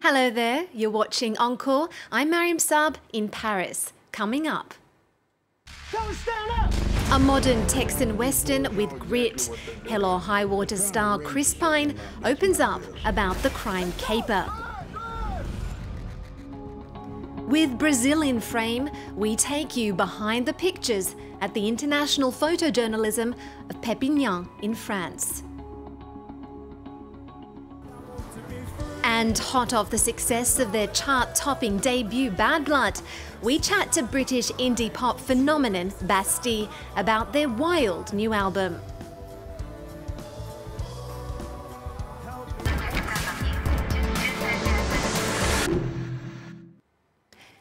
Hello there, you're watching Encore. I'm Mariam Saab in Paris. Coming up. Stand up! A modern Texan Western with grit. Hell or High Water star Chris Pine opens up about the crime caper. With Brazil in frame, we take you behind the pictures at the International Photojournalism of Perpignan in France. And hot off the success of their chart-topping debut Bad Blood, we chat to British indie pop phenomenon Bastille about their wild new album.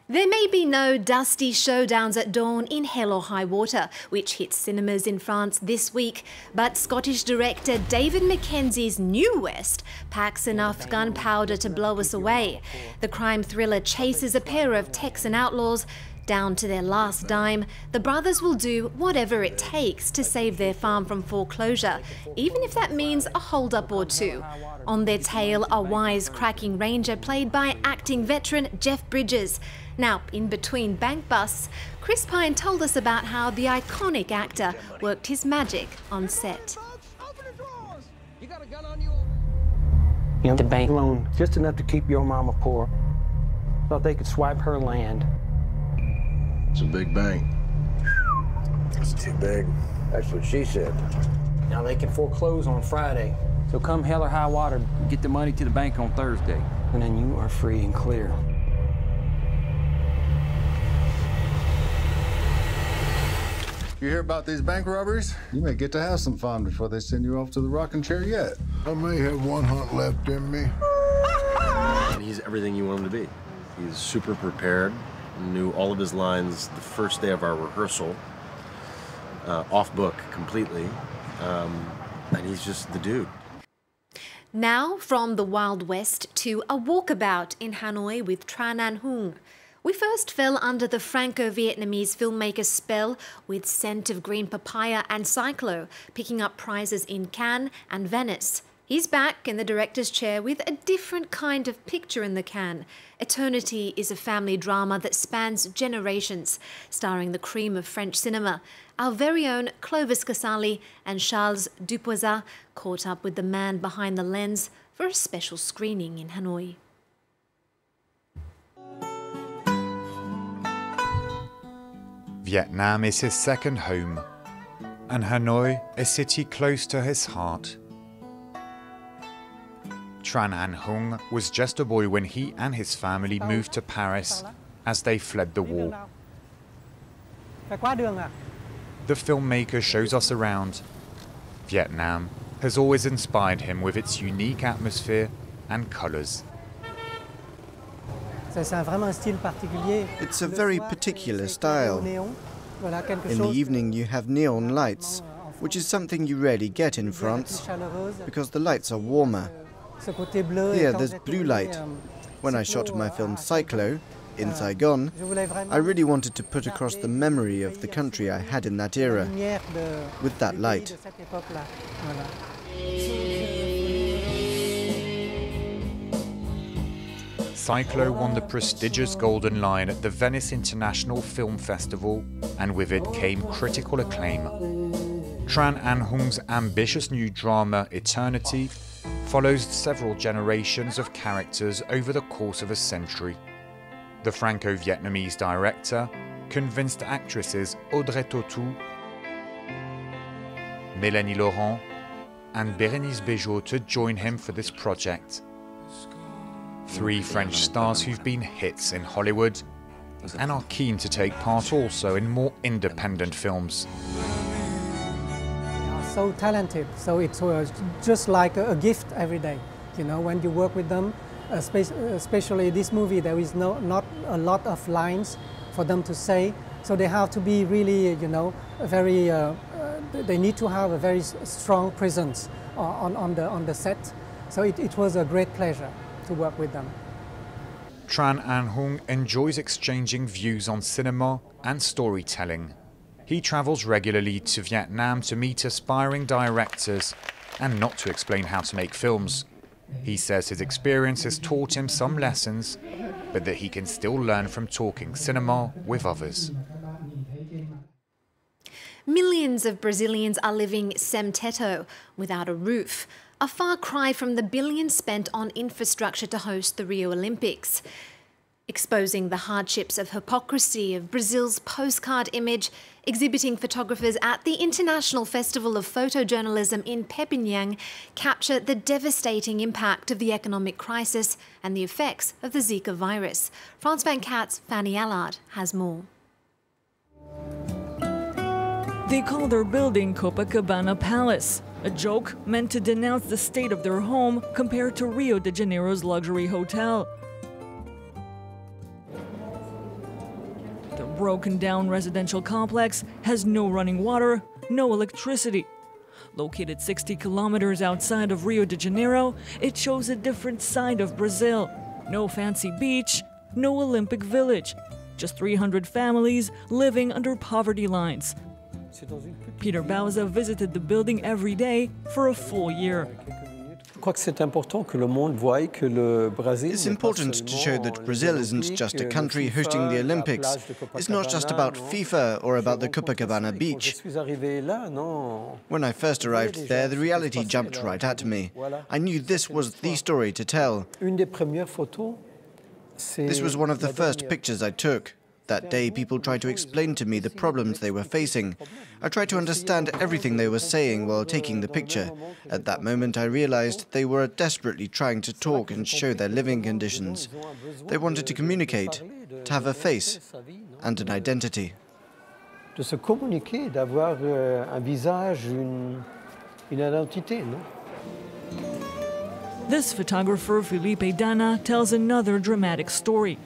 There may be no dusty showdowns at dawn in Hell or High Water, which hits cinemas in France this week, but Scottish director David Mackenzie's New West packs enough gunpowder to blow us away. The crime thriller chases a pair of Texan outlaws. Down to their last dime, the brothers will do whatever it takes to save their farm from foreclosure, even if that means a hold-up or two. On their tail, a wise-cracking ranger played by acting veteran Jeff Bridges. Now, in between bank busts, Chris Pine told us about how the iconic actor worked his magic on set. You know, the bank loan, just enough to keep your mama poor. Thought they could swipe her land. It's a big bank. It's too big. That's what she said. Now they can foreclose on Friday. So come hell or high water, Get the money to the bank on Thursday. and then you are free and clear. You hear about these bank robberies? You may get to have some fun before they send you off to the rocking chair yet. I may have one hunt left in me. And he's everything you want him to be. He's super prepared, knew all of his lines the first day of our rehearsal, off book completely, and he's just the dude. Now, from the Wild West to a walkabout in Hanoi with Tran Anh Hung. We first fell under the Franco-Vietnamese filmmaker's spell with Scent of Green Papaya and Cyclo, picking up prizes in Cannes and Venice. He's back in the director's chair with a different kind of picture in the can. Eternity is a family drama that spans generations, starring the cream of French cinema. Our very own Clovis Casali and Charles Dupoisat caught up with the man behind the lens for a special screening in Hanoi. Vietnam is his second home, and Hanoi a city close to his heart. Tran Anh Hung was just a boy when he and his family moved to Paris as they fled the war. The filmmaker shows us around. Vietnam has always inspired him with its unique atmosphere and colours. It's a very particular style. In the evening you have neon lights, which is something you rarely get in France, because the lights are warmer. Here there's blue light. When I shot my film Cyclo, in Saigon, I really wanted to put across the memory of the country I had in that era, with that light. Cyclo won the prestigious Golden Lion at the Venice International Film Festival, and with it came critical acclaim. Tran Anh Hung's ambitious new drama, Eternity, follows several generations of characters over the course of a century. The Franco-Vietnamese director convinced actresses Audrey Tautou, Mélanie Laurent, and Bérénice Bejo to join him for this project. Three French stars who've been hits in Hollywood and are keen to take part also in more independent films. So talented, so it's just like a gift every day. You know, when you work with them, especially this movie, there is not a lot of lines for them to say, so they have to be really, you know, very. They need to have a very strong presence on the set. So it was a great pleasure to work with them. Tran Anh Hung enjoys exchanging views on cinema and storytelling. He travels regularly to Vietnam to meet aspiring directors and not to explain how to make films. He says his experience has taught him some lessons, but that he can still learn from talking cinema with others. Millions of Brazilians are living sem teto, without a roof, a far cry from the billions spent on infrastructure to host the Rio Olympics. Exposing the hardships of hypocrisy of Brazil's postcard image, exhibiting photographers at the International Festival of Photojournalism in Perpignan capture the devastating impact of the economic crisis and the effects of the Zika virus. France 24's Fanny Allard has more. They call their building Copacabana Palace, a joke meant to denounce the state of their home compared to Rio de Janeiro's luxury hotel. The broken-down residential complex has no running water, no electricity. Located 60 kilometers outside of Rio de Janeiro, it shows a different side of Brazil. No fancy beach, no Olympic village, just 300 families living under poverty lines. Peter Bauza visited the building every day for a full year. It's important to show that Brazil isn't just a country hosting the Olympics. It's not just about FIFA or about the Copacabana beach. When I first arrived there, the reality jumped right at me. I knew this was the story to tell. This was one of the first pictures I took. That day, people tried to explain to me the problems they were facing. I tried to understand everything they were saying while taking the picture. At that moment, I realized they were desperately trying to talk and show their living conditions. They wanted to communicate, to have a face and an identity. De se communiquer, d'avoir un visage, une identité, non? This photographer, Felipe Dana, tells another dramatic story.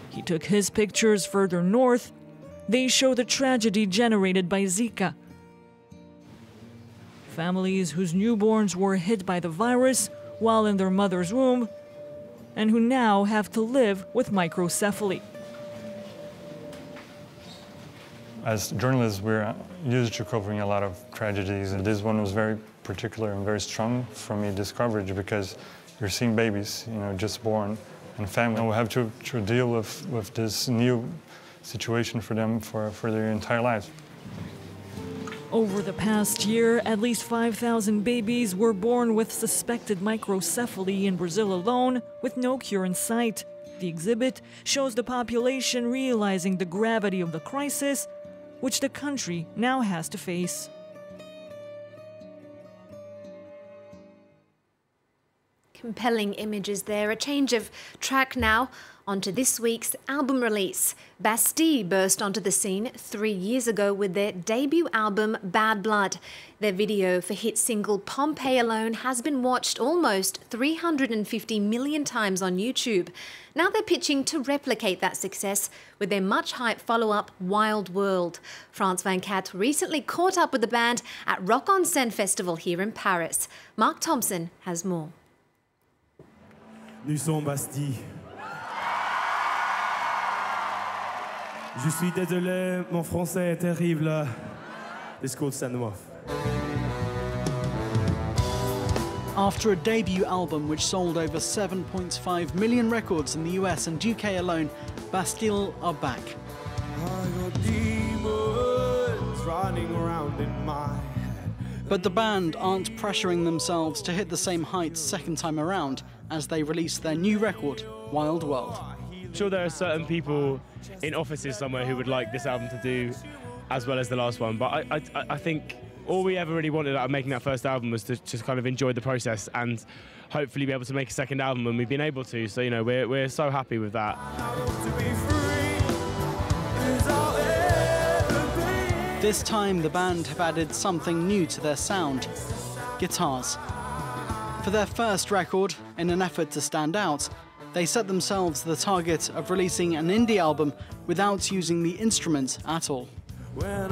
He took his pictures further north. They show the tragedy generated by Zika. Families whose newborns were hit by the virus while in their mother's womb, and who now have to live with microcephaly. As journalists, we're used to covering a lot of tragedies, and this one was very particular and very strong for me, this coverage, because you're seeing babies, just born, and family. We have to deal with this new situation for them for their entire lives. Over the past year, at least 5,000 babies were born with suspected microcephaly in Brazil alone, with no cure in sight. The exhibit shows the population realizing the gravity of the crisis, which the country now has to face. Compelling images there. A change of track now. Onto this week's album release. Bastille burst onto the scene 3 years ago with their debut album Bad Blood. Their video for hit single Pompeii alone has been watched almost 350 million times on YouTube. Now they're pitching to replicate that success with their much-hyped follow-up Wild World. France 24 recently caught up with the band at Rock en Seine Festival here in Paris. Mark Thompson has more. Nous sommes Bastille. Je suis désolé, mon français est terrible. It's called Send Them Off. After a debut album which sold over 7.5 million records in the US and UK alone, Bastille are back. I got demons running around in my head. But the band aren't pressuring themselves to hit the same heights second time around as they release their new record, Wild World. I'm sure there are certain people in offices somewhere who would like this album to do as well as the last one, but I think all we ever really wanted out of making that first album was to just kind of enjoy the process and hopefully be able to make a second album, and we've been able to, so we're so happy with that. This time the band have added something new to their sound: guitars. For their first record, in an effort to stand out, they set themselves the target of releasing an indie album without using the instrument at all. I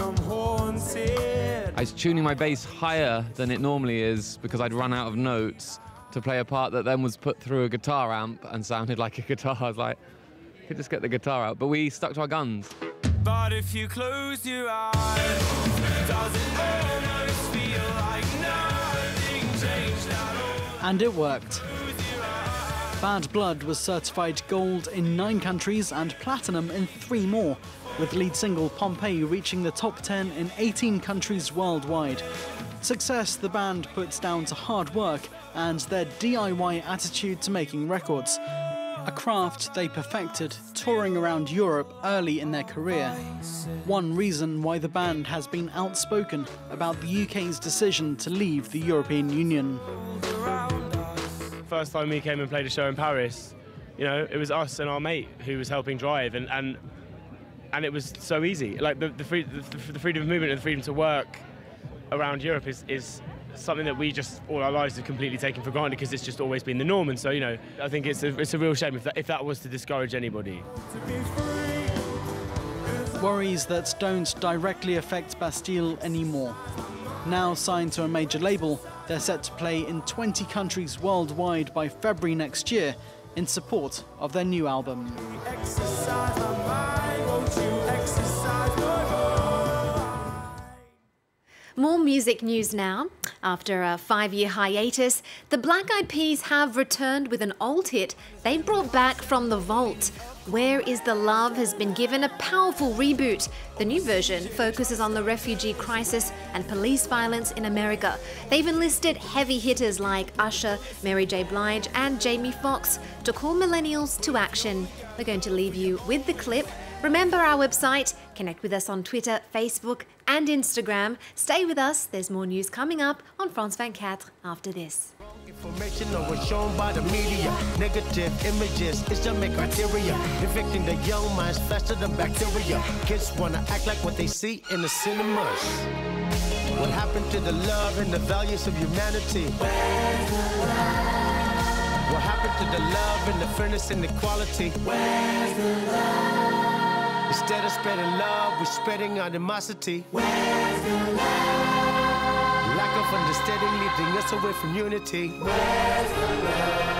was tuning my bass higher than it normally is because I'd run out of notes, to play a part that then was put through a guitar amp and sounded like a guitar. I was like, you could just get the guitar out. But we stuck to our guns. But if you close your eyes, does it almost feel like nothing changed at all? And it worked. Bad Blood was certified gold in 9 countries and platinum in 3 more, with lead single Pompeii reaching the top 10 in 18 countries worldwide. Success the band puts down to hard work and their DIY attitude to making records, a craft they perfected touring around Europe early in their career. One reason why the band has been outspoken about the UK's decision to leave the European Union. First time we came and played a show in Paris, you know, it was us and our mate who was helping drive, and it was so easy. Like the freedom of movement and the freedom to work around Europe is something that we just all our lives have completely taken for granted because it's just always been the norm. And so, you know, I think it's a real shame if that was to discourage anybody. Worries that don't directly affect Bastille anymore. Now signed to a major label, they're set to play in 20 countries worldwide by February next year in support of their new album. More music news now. After a 5-year hiatus, the Black Eyed Peas have returned with an old hit they brought back from the vault. Where Is the Love has been given a powerful reboot. The new version focuses on the refugee crisis and police violence in America. They've enlisted heavy hitters like Usher, Mary J. Blige and Jamie Foxx to call millennials to action. We're going to leave you with the clip. Remember our website, connect with us on Twitter, Facebook and Instagram. Stay with us, there's more news coming up on France 24 after this. Information was shown by the media. Negative images is the main criteria. Infecting the young minds faster than bacteria. Kids wanna act like what they see in the cinemas. What happened to the love and the values of humanity? Where's the love? What happened to the love and the fairness and equality? Where's the love? Instead of spreading love, we're spreading animosity. Where's the love? Lack of understanding leading us away from unity. Where's the love?